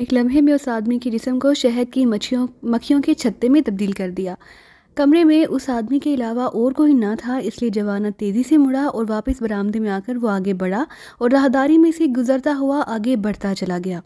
एक लम्हे में उस आदमी के जिस्म को शहद की मक्खियों के छत्ते में तब्दील कर दिया। कमरे में उस आदमी के अलावा और कोई ना था, इसलिए जवाना तेजी से मुड़ा और वापस बरामदे में आकर वो आगे बढ़ा और राहदारी में से गुजरता हुआ आगे बढ़ता चला गया।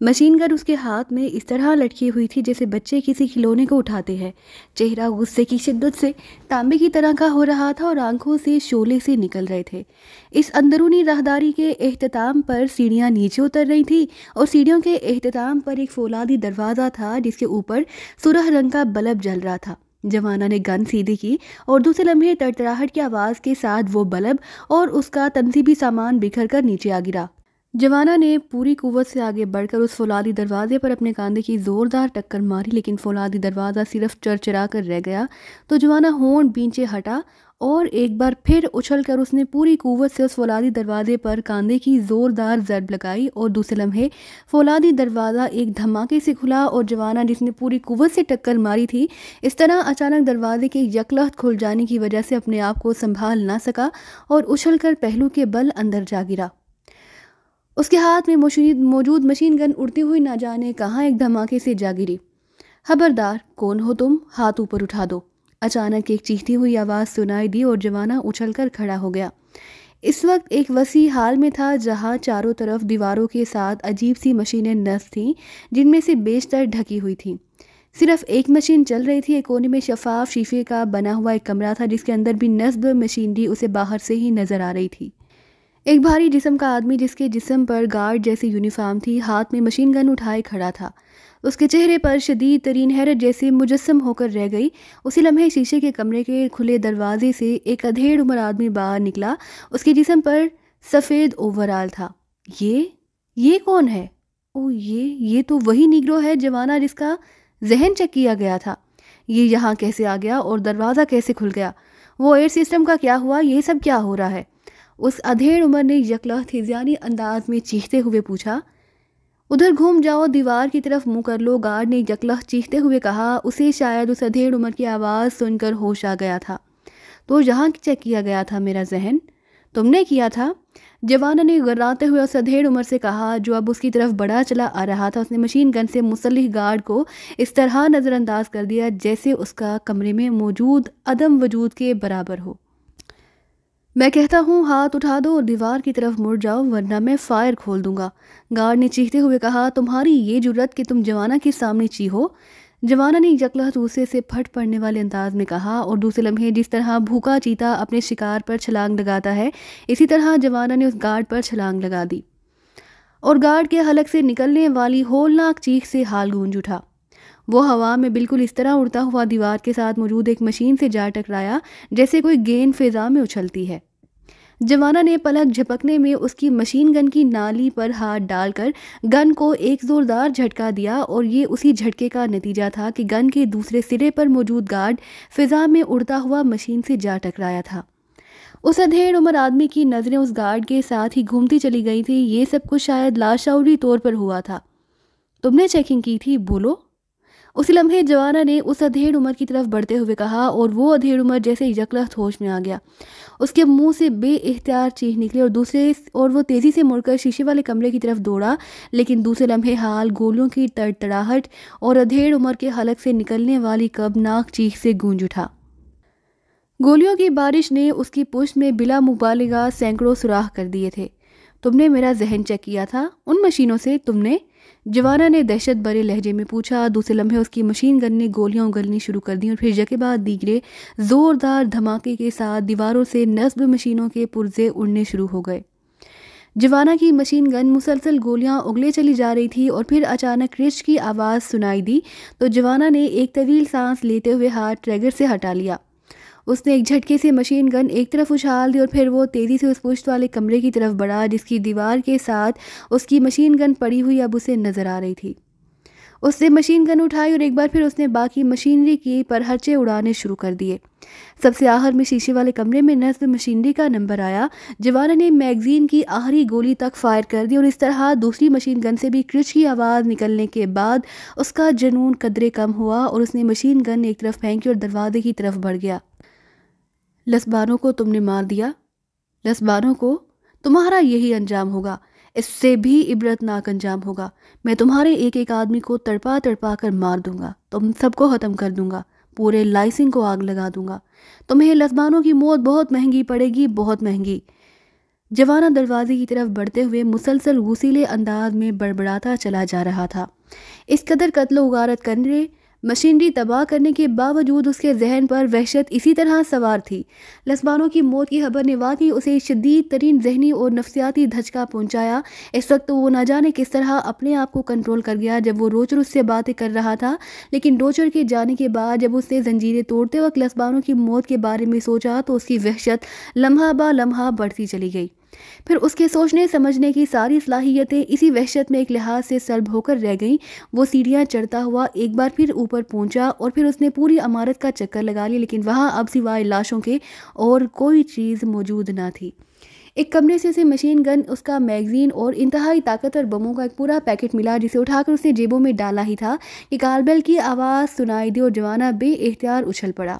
मशीन गन उसके हाथ में इस तरह लटकी हुई थी जैसे बच्चे किसी खिलौने को उठाते हैं। चेहरा गुस्से की शिद्दत से तांबे की तरह का हो रहा था और आंखों से शोले से निकल रहे थे। इस अंदरूनी राहदारी के एहतताम पर सीढ़ियां नीचे उतर रही थी और सीढ़ियों के एहतताम पर एक फौलादी दरवाज़ा था जिसके ऊपर सुरह रंग का बल्ब जल रहा था। जवाना ने गन सीधी की और दूसरे लम्हे तड़तड़ाहट की आवाज़ के साथ वो बल्ब और उसका तंजीबी सामान बिखर कर नीचे आ गिरा। जवाना ने पूरी कुव्वत से आगे बढ़कर उस फौलादी दरवाजे पर अपने कांधे की जोरदार टक्कर मारी, लेकिन फौलादी दरवाज़ा सिर्फ चरचरा कर रह गया। तो जवाना होंठ बींचे हटा और एक बार फिर उछलकर उसने पूरी कुव्वत से उस फौलादी दरवाजे पर कांधे की जोरदार ज़रब लगाई और दूसरे लम्हे फौलादी दरवाज़ा एक धमाके से खुला और जवाना जिसने पूरी कुव्वत से टक्कर मारी थी इस तरह अचानक दरवाजे के यकलख्त खुल जाने की वजह से अपने आप को संभाल ना सका और उछलकर पहलू के बल अंदर जा गिरा। उसके हाथ में मौजूद मशीन गन उड़ती हुई ना जाने कहाँ एक धमाके से जा गिरी। खबरदार, कौन हो तुम? हाथ ऊपर उठा दो। अचानक एक चीखती हुई आवाज़ सुनाई दी और जवाना उछलकर खड़ा हो गया। इस वक्त एक वसी हाल में था जहाँ चारों तरफ दीवारों के साथ अजीब सी मशीनें नस्ब थीं जिनमें से बेशतर ढकी हुई थीं। सिर्फ एक मशीन चल रही थी। एक कोने में शफाफ शीशे का बना हुआ एक कमरा था जिसके अंदर भी नस्ब मशीनरी उसे बाहर से ही नजर आ रही थी। एक भारी जिस्म का आदमी जिसके जिस्म पर गार्ड जैसी यूनिफॉर्म थी हाथ में मशीन गन उठाए खड़ा था। उसके चेहरे पर शदीद तरीन हैरत जैसे मुजस्सम होकर रह गई। उसी लम्हे शीशे के कमरे के खुले दरवाजे से एक अधेड़ उम्र आदमी बाहर निकला। उसके जिस्म पर सफ़ेद ओवरऑल था। ये कौन है? ओ, ये तो वही निग्रो है जवाना जिसका जहन चेक किया गया था। ये यहाँ कैसे आ गया और दरवाज़ा कैसे खुल गया? वो एयर सिस्टम का क्या हुआ? ये सब क्या हो रहा है? उस अधेड़ उमर ने यकलख्त हिज़ानी अंदाज में चीखते हुए पूछा। उधर घूम जाओ, दीवार की तरफ मुंह कर लो, गार्ड ने यकलख्त चीखते हुए कहा। उसे शायद उस अधेड़ उमर की आवाज़ सुनकर होश आ गया था। तो यहाँ चेक किया गया था मेरा जहन? तुमने किया था? जवाना ने गर्राते हुए उस अधेड़ उमर से कहा जो अब उसकी तरफ बढ़ा चला आ रहा था। उसने मशीन गन से मुसल्लिह गार्ड को इस तरह नज़रअंदाज कर दिया जैसे उसका कमरे में मौजूद अदम वजूद के बराबर हो। मैं कहता हूँ हाथ उठा दो और दीवार की तरफ मुड़ जाओ वरना मैं फायर खोल दूंगा, गार्ड ने चीखते हुए कहा। तुम्हारी ये जुर्रत कि तुम जवाना के सामने चीहो? जवाना ने यकलख्त गुस्से से फट पड़ने वाले अंदाज में कहा और दूसरे लम्हे जिस तरह भूखा चीता अपने शिकार पर छलांग लगाता है इसी तरह जवाना ने उस गार्ड पर छलांग लगा दी और गार्ड के हलक से निकलने वाली होलनाक चीख से हाल गूंज उठा। वो हवा में बिल्कुल इस तरह उड़ता हुआ दीवार के साथ मौजूद एक मशीन से जा टकराया जैसे कोई गेंद फिजा में उछलती है। जवाना ने पलक झपकने में उसकी मशीन गन की नाली पर हाथ डालकर गन को एक जोरदार झटका दिया और ये उसी झटके का नतीजा था कि गन के दूसरे सिरे पर मौजूद गार्ड फिजा में उड़ता हुआ मशीन से जा टकराया था। उस अधेड़ उम्र आदमी की नज़रें उस गार्ड के साथ ही घूमती चली गई थी। ये सब कुछ शायद लाशऊरी तौर पर हुआ था। तुमने चेकिंग की थी? बोलो। उसी लम्हे जवाना ने उस अधेड़ उमर की तरफ बढ़ते हुए कहा और वो अधेड़ उमर जैसे यकलख्त होश में आ गया। उसके मुंह से बेइख्तियार चीख निकली और वो तेज़ी से मुड़कर शीशे वाले कमरे की तरफ दौड़ा, लेकिन दूसरे लम्हे हाल गोलियों की तड़तड़ाहट और अधेड़ उमर के हलक से निकलने वाली कबनाक चीख से गूंज उठा। गोलियों की बारिश ने उसकी पुष्ट में बिला मुबालिगा सैकड़ों सुराख कर दिए थे। तुमने मेरा जहन चेक किया था उन मशीनों से? तुमने? जवाना ने दहशत भरे लहजे में पूछा। दूसरे लम्हे उसकी मशीन गन ने गोलियां उगलनी शुरू कर दी और फिर यके बाद दीगरे जोरदार धमाके के साथ दीवारों से नस्ब मशीनों के पुर्जे उड़ने शुरू हो गए। जवाना की मशीन गन मुसलसल गोलियां उगले चली जा रही थी और फिर अचानक क्रिश की आवाज़ सुनाई दी तो जवाना ने एक तवील सांस लेते हुए हाथ ट्रैगर से हटा लिया। उसने एक झटके से मशीन गन एक तरफ उछाल दी और फिर वो तेज़ी से उस पुश्त वाले कमरे की तरफ बढ़ा जिसकी दीवार के साथ उसकी मशीन गन पड़ी हुई अब उसे नज़र आ रही थी। उसने मशीन गन उठाई और एक बार फिर उसने बाकी मशीनरी की परहचे उड़ाने शुरू कर दिए। सबसे आखिर में शीशे वाले कमरे में नस्ब मशीनरी का नंबर आया। जवाना ने मैगजीन की आखिरी गोली तक फायर कर दी और इस तरह दूसरी मशीन गन से भी क्रिच की आवाज़ निकलने के बाद उसका जुनून कदरे कम हुआ और उसने मशीन गन एक तरफ फेंकी और दरवाजे की तरफ बढ़ गया। लसबानों को तुमने मार दिया। लसबानों को? तुम्हारा यही अंजाम होगा। इससे भी इबरतनाक अंजाम होगा। मैं तुम्हारे एक एक आदमी को तड़पा तड़पा कर मार दूंगा, तुम सबको ख़त्म कर दूंगा, पूरे लाइसिंग को आग लगा दूंगा। तुम्हें लस्बानों की मौत बहुत महंगी पड़ेगी, बहुत महंगी। जवाना दरवाजे की तरफ बढ़ते हुए मुसलसल गुस्सीले अंदाज में बड़बड़ाता चला जा रहा था। इस कदर कत्ल उगारत करने, मशीनरी तबाह करने के बावजूद उसके जहन पर वहशत इसी तरह सवार थी। लस्बानों की मौत की खबर ने वाकई उसे शदीद तरीन जहनी और नफ्सियाती धचका पहुंचाया। इस वक्त वो न जाने किस तरह अपने आप को कंट्रोल कर गया जब वो रोचर उससे बातें कर रहा था, लेकिन रोचर के जाने के बाद जब उसने जंजीरें तोड़ते वक्त लस्बानों की मौत के बारे में सोचा तो उसकी वहशत लम्हा बा लम्हा बढ़ती चली गई। फिर उसके सोचने समझने की सारी सलाहियतें इसी वहशत में एक लिहाज से सल्ब होकर रह गईं। वो सीढ़ियाँ चढ़ता हुआ एक बार फिर ऊपर पहुंचा और फिर उसने पूरी इमारत का चक्कर लगा लिया, लेकिन वहाँ अब सिवाय लाशों के और कोई चीज़ मौजूद ना थी। एक कमरे से उसे मशीन गन, उसका मैगजीन और इंतहाई ताकतवर बमों का एक पूरा पैकेट मिला, जिसे उठाकर उसने जेबों में डाला ही था कि कारबेल की आवाज़ सुनाई दी और जवाना बेइख्तियार उछल पड़ा।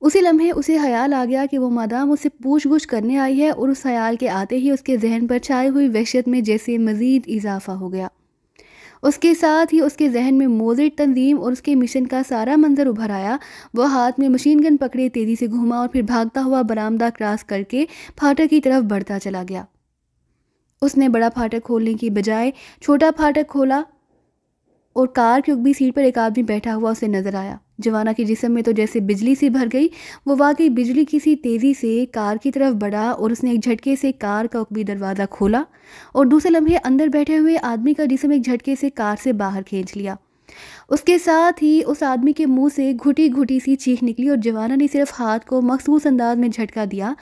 उसी लम्हे उसे ख्याल आ गया कि वो मादाम उससे पूछ-गुछ करने आई है, और उस ख्याल के आते ही उसके जहन पर छाई हुई वहशत में जैसे मज़ीद इजाफा हो गया। उसके साथ ही उसके जहन में मोज़ेड तंजीम और उसके मिशन का सारा मंजर उभर आया। वह हाथ में मशीन गन पकड़े तेज़ी से घूमा और फिर भागता हुआ बरामदा क्रॉस करके फाटक की तरफ बढ़ता चला गया। उसने बड़ा फाटक खोलने की बजाय छोटा फाटक खोला और कार की उगली सीट पर एक आदमी बैठा हुआ उसे नजर आया। जवाना के जिस्म में तो जैसे बिजली सी भर गई। वो वाकई बिजली की सी तेज़ी से कार की तरफ बढ़ा और उसने एक झटके से कार का उकबी दरवाज़ा खोला और दूसरे लम्हे अंदर बैठे हुए आदमी का जिस्म एक झटके से कार से बाहर खींच लिया। उसके साथ ही उस आदमी के मुंह से घुटी घुटी सी चीख निकली और जवाना ने सिर्फ हाथ को मखसूस अंदाज में झटका दिया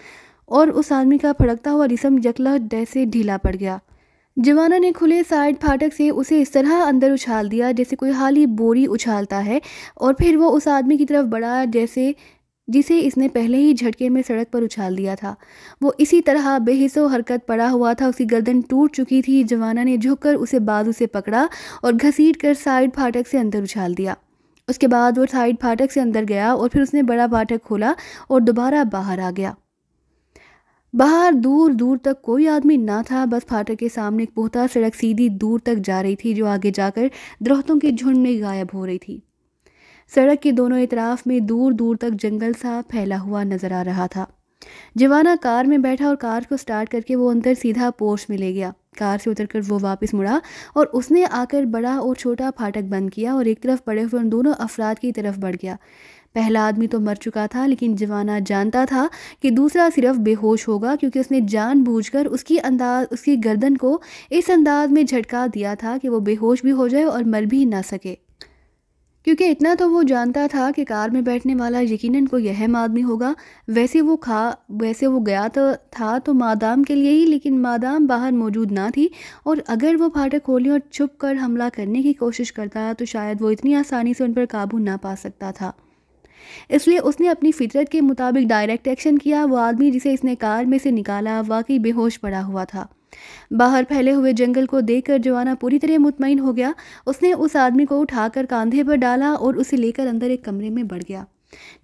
और उस आदमी का फड़कता हुआ जिस्म जकला जैसे ढीला पड़ गया। जवाना ने खुले साइड फाटक से उसे इस तरह अंदर उछाल दिया जैसे कोई खाली बोरी उछालता है, और फिर वो उस आदमी की तरफ बढ़ा जैसे जिसे इसने पहले ही झटके में सड़क पर उछाल दिया था। वो इसी तरह बेहिस्सो हरकत पड़ा हुआ था। उसकी गर्दन टूट चुकी थी। जवाना ने झुककर उसे बाजू से पकड़ा और घसीट कर साइड फाटक से अंदर उछाल दिया। उसके बाद वो साइड फाटक से अंदर गया और फिर उसने बड़ा फाटक खोला और दोबारा बाहर आ गया। बाहर दूर दूर तक कोई आदमी ना था। बस फाटक के सामने एक पुख्ता सड़क सीधी दूर तक जा रही थी, जो आगे जाकर दरख्तों के झुंड में गायब हो रही थी। सड़क के दोनों इतराफ में दूर दूर तक जंगल सा फैला हुआ नजर आ रहा था। जवाना कार में बैठा और कार को स्टार्ट करके वो अंदर सीधा पोर्च में ले गया। कार से उतरकर वो वापस मुड़ा और उसने आकर बड़ा और छोटा फाटक बंद किया और एक तरफ पड़े हुए उन दोनों अफराद की तरफ बढ़ गया। पहला आदमी तो मर चुका था, लेकिन जवाना जानता था कि दूसरा सिर्फ बेहोश होगा, क्योंकि उसने जानबूझकर उसकी गर्दन को इस अंदाज में झटका दिया था कि वो बेहोश भी हो जाए और मर भी ना सके। क्योंकि इतना तो वो जानता था कि कार में बैठने वाला यकीनन कोई अहम आदमी होगा। वैसे वो गया तो मादाम के लिए ही, लेकिन मादाम बाहर मौजूद ना थी, और अगर वो फाटक खोलने और छुप कर हमला करने की कोशिश करता तो शायद वो इतनी आसानी से उन पर काबू ना पा सकता था। इसलिए उसने अपनी फितरत के मुताबिक डायरेक्ट एक्शन किया। वो आदमी जिसे इसने कार में से निकाला वाकई बेहोश पड़ा हुआ था। बाहर फैले हुए जंगल को देखकर जवाना पूरी तरह मुतमईन हो गया। उसने उस आदमी को उठाकर कंधे पर डाला और उसे लेकर अंदर एक कमरे में बढ़ गया,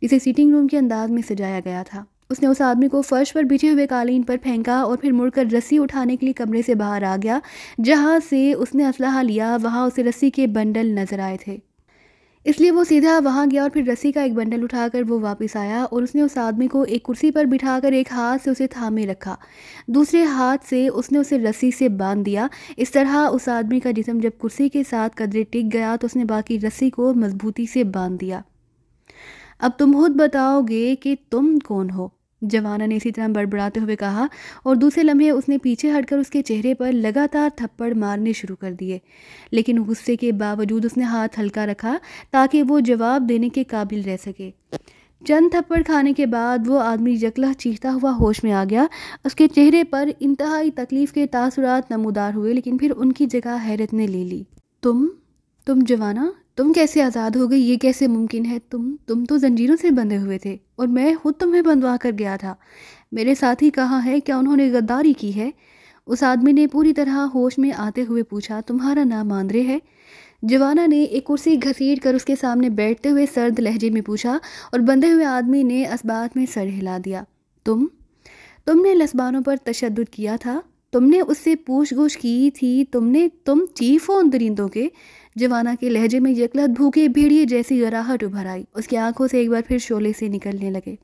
जिसे सीटिंग रूम के अंदाज में सजाया गया था। उसने उस आदमी को फर्श पर बिछे हुए कालीन पर फेंका और फिर मुड़कर रस्सी उठाने के लिए कमरे से बाहर आ गया। जहाँ से उसने असलहा लिया वहाँ उसे रस्सी के बंडल नजर आए थे, इसलिए वो सीधा वहाँ गया और फिर रस्सी का एक बंडल उठाकर वो वापस आया और उसने उस आदमी को एक कुर्सी पर बिठाकर एक हाथ से उसे थामे रखा, दूसरे हाथ से उसने उसे रस्सी से बांध दिया। इस तरह उस आदमी का जिस्म जब कुर्सी के साथ कदरे टिक गया तो उसने बाकी रस्सी को मजबूती से बांध दिया। अब तुम खुद बताओगे कि तुम कौन हो, जवाना ने इसी तरह बड़बड़ाते हुए कहा, और दूसरे लम्हे उसने पीछे हटकर उसके चेहरे पर लगातार थप्पड़ मारने शुरू कर दिए। लेकिन गुस्से के बावजूद उसने हाथ हल्का रखा ताकि वो जवाब देने के काबिल रह सके। चंद थप्पड़ खाने के बाद वो आदमी जकला चीखता हुआ होश में आ गया। उसके चेहरे पर इंतहाई तकलीफ के तासुरात नमूदार हुए, लेकिन फिर उनकी जगह हैरत ने ले ली। तुम जवाना, तुम कैसे आज़ाद हो गई? ये कैसे मुमकिन है? तुम तो जंजीरों से बंधे हुए थे और मैं खुद तुम्हें बंधवा कर गया था। मेरे साथी कहाँ है? क्या उन्होंने गद्दारी की है? उस आदमी ने पूरी तरह होश में आते हुए पूछा। तुम्हारा नाम आंद्रे है? जवाना ने एक कुर्सी घसीट कर उसके सामने बैठते हुए सर्द लहजे में पूछा, और बंधे हुए आदमी ने असबात में सर हिला दिया। तुमने लस्बानों पर तशद्दुद किया था, तुमने उससे पूछ-गछ की थी, तुम चीफ हो उन दरिंदों के? जवाना के लहजे में यकलत भूखे भेड़िए जैसी गराहट उभर आई। उसकी आंखों से एक बार फिर शोले से निकलने लगे।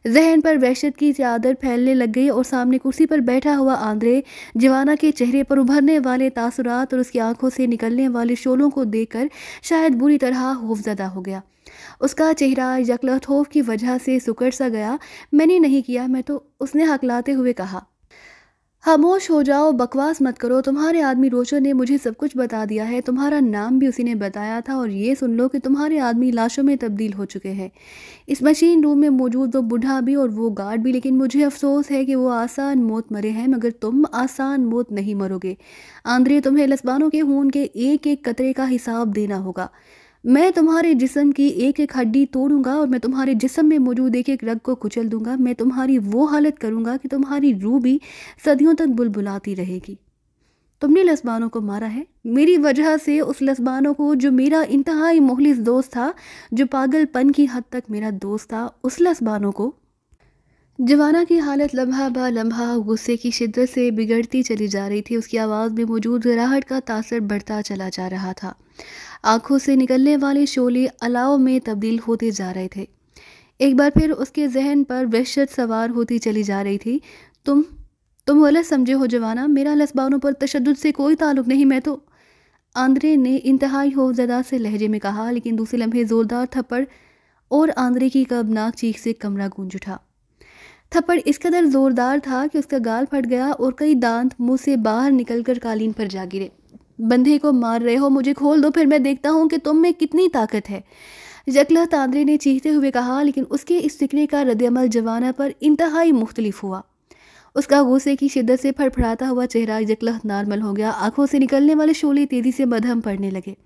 जहन पर वहशत की चादर फैलने लग गई और सामने कुर्सी पर बैठा हुआ आंद्रे जवाना के चेहरे पर उभरने वाले तासुरात और उसकी आंखों से निकलने वाले शोलों को देखकर शायद बुरी तरह खौफजदा हो गया। उसका चेहरा यकलत खौफ की वजह से सुकड़ सा गया। मैंने नहीं किया, मैं तो, उसने हकलाते हुए कहा। खामोश हो जाओ, बकवास मत करो। तुम्हारे आदमी रोशन ने मुझे सब कुछ बता दिया है। तुम्हारा नाम भी उसी ने बताया था। और ये सुन लो कि तुम्हारे आदमी लाशों में तब्दील हो चुके हैं, इस मशीन रूम में मौजूद वो बूढ़ा भी और वो गार्ड भी। लेकिन मुझे अफसोस है कि वो आसान मौत मरे हैं, मगर तुम आसान मौत नहीं मरोगे। आंद्रे, तुम्हें लस्बानों के खून के एक एक कतरे का हिसाब देना होगा। मैं तुम्हारे जिस्म की एक एक हड्डी तोड़ूंगा और मैं तुम्हारे जिस्म में मौजूद एक एक रग को कुचल दूंगा। मैं तुम्हारी वो हालत करूंगा कि तुम्हारी रूह भी सदियों तक बुलबुलाती रहेगी। तुमने लस्बानों को मारा है, मेरी वजह से। उस लस्बानों को जो मेरा इंतहाई मुखलिस दोस्त था, जो पागलपन की हद तक मेरा दोस्त था, उस लस्बानों को। जवाना की हालत लम्हा ब लम्हा गुस्से की शिद्दत से बिगड़ती चली जा रही थी। उसकी आवाज़ में मौजूद गराहट का तासर बढ़ता चला जा रहा था। आंखों से निकलने वाले शोले अलाव में तब्दील होते जा रहे थे। एक बार फिर उसके जहन पर वहशत सवार होती चली जा रही थी। तुम गलत समझे हो जवाना, मेरा लस्बानों पर तशद्दुद से कोई ताल्लुक नहीं। मैं तो, आंद्रे ने इंतहाई खौफजदा से लहजे में कहा। लेकिन दूसरे लम्हे ज़ोरदार थप्पड़ और आंद्रे की कबनाक चीख से कमरा गूंज उठा। थप्पड़ इस कदर ज़ोरदार था कि उसका गाल फट गया और कई दांत मुंह से बाहर निकलकर कालीन पर जा गिरे। बंधे को मार रहे हो, मुझे खोल दो, फिर मैं देखता हूँ कि तुम में कितनी ताकत है, यकलत आंद्रे ने चीखते हुए कहा। लेकिन उसके इस फिक्रे का रद्दअमल जवाना पर इंतहाई मुख्तलिफ हुआ। उसका गुस्से की शिद्दत से फड़फड़ाता हुआ चेहरा यकलत नॉर्मल हो गया। आंखों से निकलने वाले शोले तेजी से मध्यम पड़ने लगे।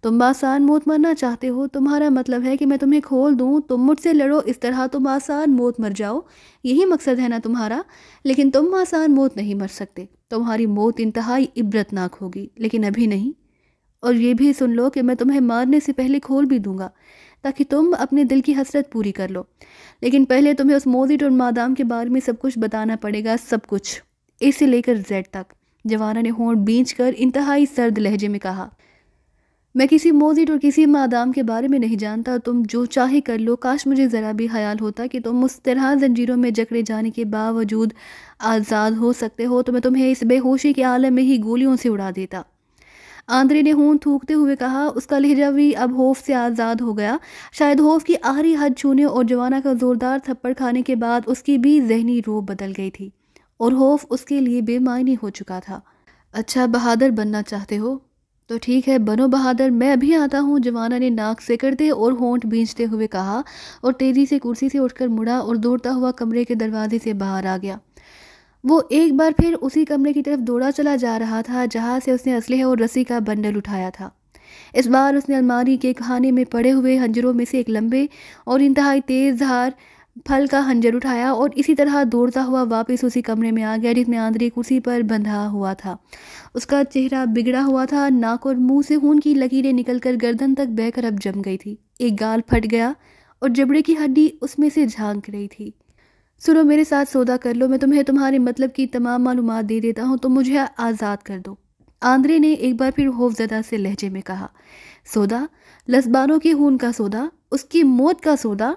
तुम आसान मौत मरना चाहते हो? तुम्हारा मतलब है कि मैं तुम्हें खोल दूं, तुम मुझसे लड़ो, इस तरह तुम आसान मौत मर जाओ, यही मकसद है ना तुम्हारा? लेकिन तुम आसान मौत नहीं मर सकते। तुम्हारी मौत इंतहाई इबरतनाक होगी, लेकिन अभी नहीं। और ये भी सुन लो कि मैं तुम्हें मारने से पहले खोल भी दूंगा, ताकि तुम अपने दिल की हसरत पूरी कर लो। लेकिन पहले तुम्हें उस मोजिट और मादाम के बारे में सब कुछ बताना पड़ेगा, सब कुछ, ए से लेकर जेड तक। जवाना ने होंठ बींच कर इंतहाई सर्द लहजे में कहा। मैं किसी मोजिट और किसी मादाम के बारे में नहीं जानता। तुम जो चाहे कर लो। काश मुझे ज़रा भी ख्याल होता कि तुम उस तरह जंजीरों में जकड़े जाने के बावजूद आज़ाद हो सकते हो, तो मैं तुम्हें इस बेहोशी के आलम में ही गोलियों से उड़ा देता। आंद्रे ने होंठ थूकते हुए कहा। उसका लहजा भी अब खौफ से आज़ाद हो गया। शायद खौफ की आखिरी हद छूने और जवाना का ज़ोरदार थप्पड़ खाने के बाद उसकी भी जहनी रूह बदल गई थी और खौफ उसके लिए बेमायनी हो चुका था। अच्छा, बहादुर बनना चाहते हो तो ठीक है, बनो बहादुर, मैं अभी आता हूँ। जवाना ने नाक सिकड़ते और होंठ भींचते हुए कहा और तेज़ी से कुर्सी से उठकर मुड़ा और दौड़ता हुआ कमरे के दरवाजे से बाहर आ गया। वो एक बार फिर उसी कमरे की तरफ दौड़ा चला जा रहा था जहाँ से उसने असलहे और रस्सी का बंडल उठाया था। इस बार उसने अलमारी के खाने में पड़े हुए हंजरों में से एक लंबे और इंतहाई तेज धार फल का हंजर उठाया और इसी तरह दौड़ता हुआ वापस उसी कमरे में आ गया जिसमें आंद्रे कुर्सी पर बंधा हुआ था। उसका चेहरा बिगड़ा हुआ था। नाक और मुंह से खून की लकीरें निकलकर गर्दन तक बहकर अब जम गई थी। एक गाल फट गया और जबड़े की हड्डी उसमें से झांक रही थी। सुनो, मेरे साथ सौदा कर लो, मैं तुम्हें तुम्हारे मतलब की तमाम मालूमात दे देता हूँ, तो मुझे आज़ाद कर दो। आंद्रे ने एक बार फिर खौफजदा से लहजे में कहा। सौदा? लस्बानों के खून का सौदा? उसकी मौत का सौदा?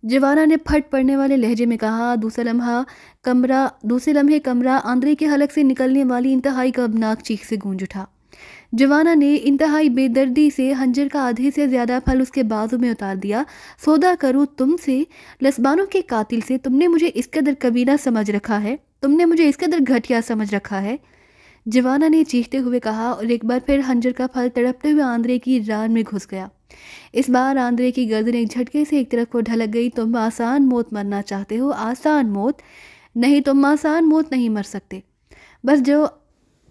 जवाना ने फट पड़ने वाले लहजे में कहा। दूसरे लम्हे कमरा आंद्रे के हलक से निकलने वाली इंतहाई कबनाक चीख से गूंज उठा। जवाना ने इंतहाई बेदर्दी से हंजर का आधे से ज़्यादा फल उसके बाजू में उतार दिया। सौदा करूँ तुमसे, लस्बानों के कातिल से? तुमने मुझे इस कदर कबीला समझ रखा है? तुमने मुझे इस कदर घटिया समझ रखा है? जवाना ने चीखते हुए कहा और एक बार फिर हंजर का फल तड़पते हुए आंद्रे की रान में घुस गया। इस बार आंद्रे की गर्दन एक झटके से एक तरफ को ढलक गई। तुम आसान मौत मरना चाहते हो? आसान मौत नहीं, तुम आसान मौत नहीं मर सकते। बस जो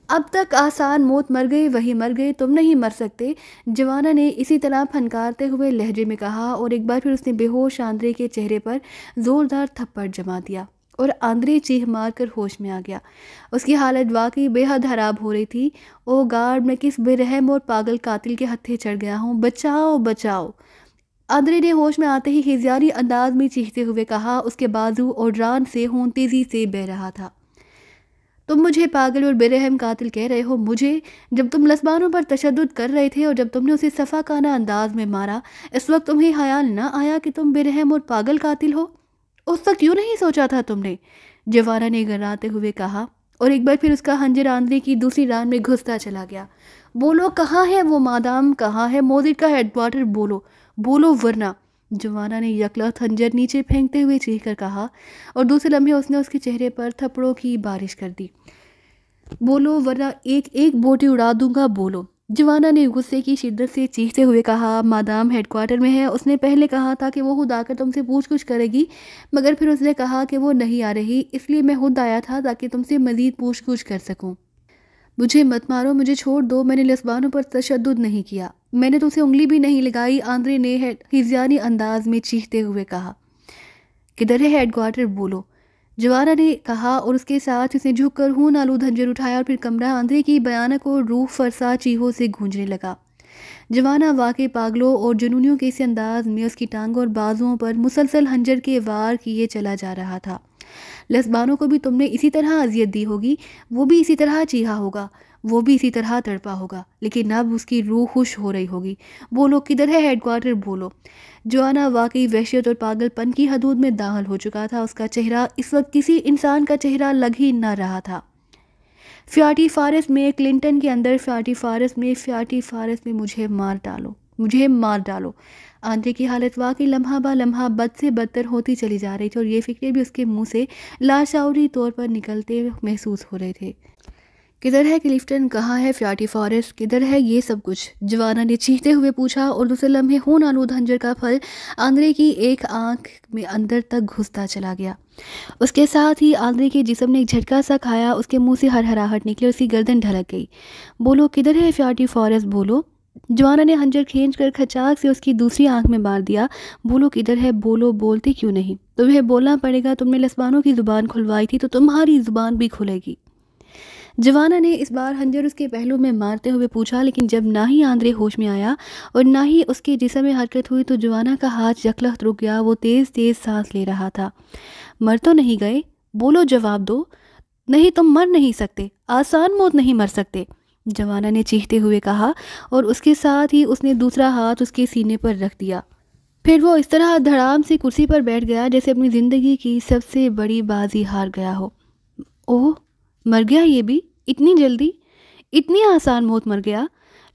अब तक आसान मौत मर गए वही मर गए, तुम नहीं मर सकते। जवाना ने इसी तरह फनकारते हुए लहजे में कहा और एक बार फिर उसने बेहोश आंद्रे के चेहरे पर ज़ोरदार थप्पड़ जमा दिया और आंद्रे चीख मार कर होश में आ गया। उसकी हालत वाकई बेहद खराब हो रही थी। ओ गार्ड, मैं किस बेरहम और पागल कातिल के हत्थे चढ़ गया हूँ, बचाओ बचाओ। आंद्रे ने होश में आते ही हिज़ारी अंदाज में चीखते हुए कहा। उसके बाजू और रान से खून तेज़ी से बह रहा था। तुम मुझे पागल और बेरहम कातिल कह रहे हो, मुझे? जब तुम लस्बानों पर तशद्दुद कर रहे थे और जब तुमने उसे सफ़ाकाना अंदाज में मारा, इस वक्त तुम्हें ख्याल न आया कि तुम बेरहम और पागल कातिल हो? उस वक्त क्यों नहीं सोचा था तुमने? जवाना ने घबराते हुए कहा, और एक बार फिर उसका हंजर आंद्रे की दूसरी रान में घुसता चला गया। बोलो, कहाँ है वो मादाम? कहाँ है मोजिद का हेडक्वार्टर? बोलो, बोलो वरना। जवाना ने यकलख्त हंजर नीचे फेंकते हुए चीख कर कहा, और दूसरे लम्हे उसने उसके चेहरे पर थप्पड़ों की बारिश कर दी। बोलो वरना एक एक बोटी उड़ा दूंगा, बोलो। जवाना ने गुस्से की शिद्दत से चीखते हुए कहा, मादाम हेडक्वार्टर में है। उसने पहले कहा था कि वो खुद आकर तुमसे पूछ कुछ करेगी, मगर फिर उसने कहा कि वो नहीं आ रही, इसलिए मैं खुद आया था ताकि तुमसे मज़ीद पूछ कुछ कर सकूं। मुझे मत मारो, मुझे छोड़ दो, मैंने लस्बानों पर तशद्दुद नहीं किया, मैंने तुमसे उंगली भी नहीं लगाई, आंद्रे ने हिज़यानी अंदाज में चीखते हुए कहा। किधर है हेडक्वार्टर? बोलो, जवाना ने कहा, और उसके साथ उसने झुककर खून आलूद हंजर उठाया और फिर कमरा आंद्रे की भयानक और रूह फरसा चीखों से गूंजने लगा। जवाना वाकई पागलों और जुनूनियों के इस अंदाज में उसकी टांगों और बाजुओं पर मुसलसल हंजर के वार किए चला जा रहा था। लस्बानों को भी तुमने इसी तरह अजियत दी होगी, वो भी इसी तरह चीहा होगा, वो भी इसी तरह तड़पा होगा, लेकिन अब उसकी रूह खुश हो रही होगी। बोलो, किधर है हेडक्वार्टर? बोलो। जवाना वाकई वहशत और पागलपन की हदूद में दाखिल हो चुका था। उसका चेहरा इस वक्त किसी इंसान का चेहरा लग ही न रहा था। फ्याटी फारस में, क्लिंटन के अंदर फ्याटी फारस में, फ्याटी फारस में मुझे मार डालो, मुझे मार डालो। आंद्रे की हालत वाकई लम्हा बा लम्हा बद से बदतर होती चली जा रही थी, और ये फिक्रे भी उसके मुंह से लाशौरी तौर पर निकलते महसूस हो रहे थे। किधर है क्लिफ्टन? कहाँ है फ्याटी फॉरेस्ट? किधर है ये सब कुछ? जवाना ने चीखते हुए पूछा, और दूसरे लम्हे खून आलूद हंजर का फल आंद्रे की एक आंख में अंदर तक घुसता चला गया। उसके साथ ही आंद्रे के जिस्म ने एक झटका सा खाया, उसके मुंह से हरहराहट निकली, उसकी गर्दन ढलक गई। बोलो, किधर है फ्याटी फॉरेस्ट? बोलो। जवाना ने हंजर खींचकर खचाक से उसकी दूसरी आंख में मार दिया। बोलो, किधर है? बोलो, बोलती क्यों नहीं? तुम्हें बोलना पड़ेगा, तुमने लस्बानों की जुबान खुलवाई थी तो तुम्हारी जुबान भी खुलेगी। जवाना ने इस बार हंजर उसके पहलू में मारते हुए पूछा, लेकिन जब ना ही आंद्रे होश में आया और ना ही उसके जिस्म में हरकत हुई तो जवाना का हाथ यकलख्त रुक गया। वो तेज़ तेज़ सांस ले रहा था। मर तो नहीं गए? बोलो, जवाब दो। नहीं, तुम मर नहीं सकते, आसान मौत नहीं मर सकते, जवाना ने चीखते हुए कहा, और उसके साथ ही उसने दूसरा हाथ उसके सीने पर रख दिया। फिर वो इस तरह धड़ाम से कुर्सी पर बैठ गया जैसे अपनी ज़िंदगी की सबसे बड़ी बाजी हार गया हो। ओह, मर गया ये भी? इतनी जल्दी? इतनी आसान मौत मर गया?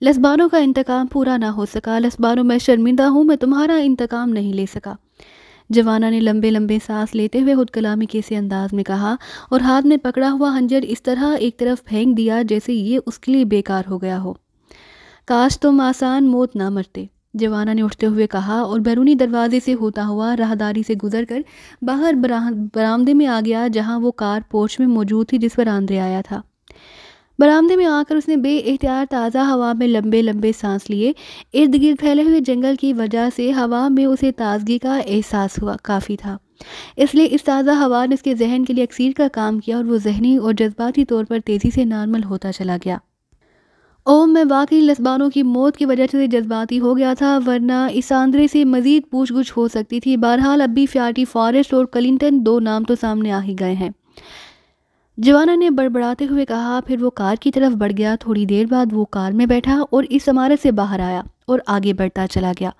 लस्बानों का इंतकाम पूरा ना हो सका। लस्बानों, मैं शर्मिंदा हूँ, मैं तुम्हारा इंतकाम नहीं ले सका। जवाना ने लंबे लंबे सांस लेते हुए खुद कलामी के से अंदाज में कहा, और हाथ में पकड़ा हुआ हंजर इस तरह एक तरफ फेंक दिया जैसे ये उसके लिए बेकार हो गया हो। काश तुम आसान मौत ना मरते, जवाना ने उठते हुए कहा, और बैरूनी दरवाजे से होता हुआ राहदारी से गुजरकर बाहर बरामदे में आ गया, जहां वो कार पोर्च में मौजूद थी जिस पर आंद्रे आया था। बरामदे में आकर उसने बेइख्तियार ताज़ा हवा में लंबे लंबे सांस लिए। इर्द गिर्द फैले हुए जंगल की वजह से हवा में उसे ताजगी का एहसास हुआ काफ़ी था, इसलिए इस ताज़ा हवा ने उसके जहन के लिए अक्सीर का काम किया, और वो जहनी और जज्बाती तौर पर तेज़ी से नॉर्मल होता चला गया। ओह, मैं वाकई लस्बानों की मौत की वजह से जज्बाती हो गया था, वरना इस आंद्रे से मज़ीद पूछगुछ हो सकती थी। बहरहाल अब भी फ्याटी फॉरेस्ट और क्लिंटन, दो नाम तो सामने आ ही गए हैं, जवाना ने बड़बड़ाते हुए कहा। फिर वो कार की तरफ बढ़ गया। थोड़ी देर बाद वो कार में बैठा और इस इमारत से बाहर आया और आगे बढ़ता चला गया।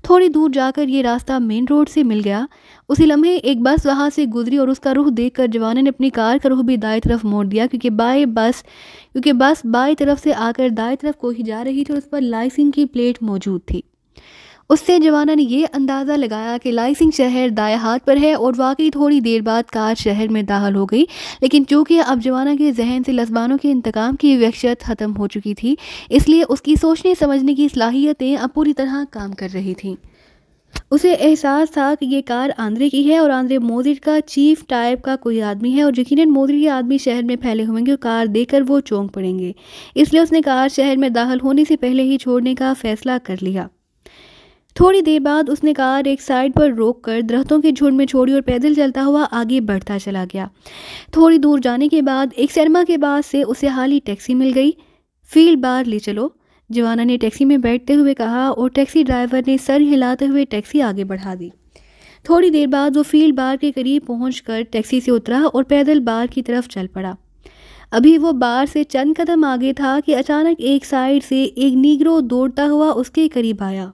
थोड़ी दूर जाकर ये रास्ता मेन रोड से मिल गया। उसी लम्हे एक बस वहाँ से गुजरी, और उसका रुख देखकर जवाना ने अपनी कार का रुख भी दाएं तरफ मोड़ दिया, क्योंकि बस बाएं तरफ से आकर दाएं तरफ को ही जा रही थी, और उस पर लाइसिंग की प्लेट मौजूद थी। उससे जवाना ने यह अंदाज़ा लगाया कि लाइसिंग शहर दाएं हाथ पर है, और वाकई थोड़ी देर बाद कार शहर में दाखिल हो गई। लेकिन चूंकि अब जवाना के जहन से लस्बानों के इंतकाम की वहशत ख़त्म हो चुकी थी, इसलिए उसकी सोचने समझने की सलाहियतें अब पूरी तरह काम कर रही थीं। उसे एहसास था कि ये कार आंद्रे की है, और आंद्रे मोजिद का चीफ टाइप का कोई आदमी है, और यकीनन मोजिद के आदमी शहर में फैले होंगे और कार देखकर वो चौंक पड़ेंगे। इसलिए उसने कार शहर में दाखिल होने से पहले ही छोड़ने का फैसला कर लिया। थोड़ी देर बाद उसने कार एक साइड पर रोककर दरख्तों के झुंड में छोड़ी और पैदल चलता हुआ आगे बढ़ता चला गया। थोड़ी दूर जाने के बाद एक सिनेमा के बाद से उसे हाल ही टैक्सी मिल गई। फील्ड बार ले चलो, जवाना ने टैक्सी में बैठते हुए कहा, और टैक्सी ड्राइवर ने सर हिलाते हुए टैक्सी आगे बढ़ा दी। थोड़ी देर बाद वो फील्ड बार के करीब पहुंचकर टैक्सी से उतरा और पैदल बार की तरफ चल पड़ा। अभी वो बार से चंद कदम आगे था कि अचानक एक साइड से एक नीग्रो दौड़ता हुआ उसके करीब आया।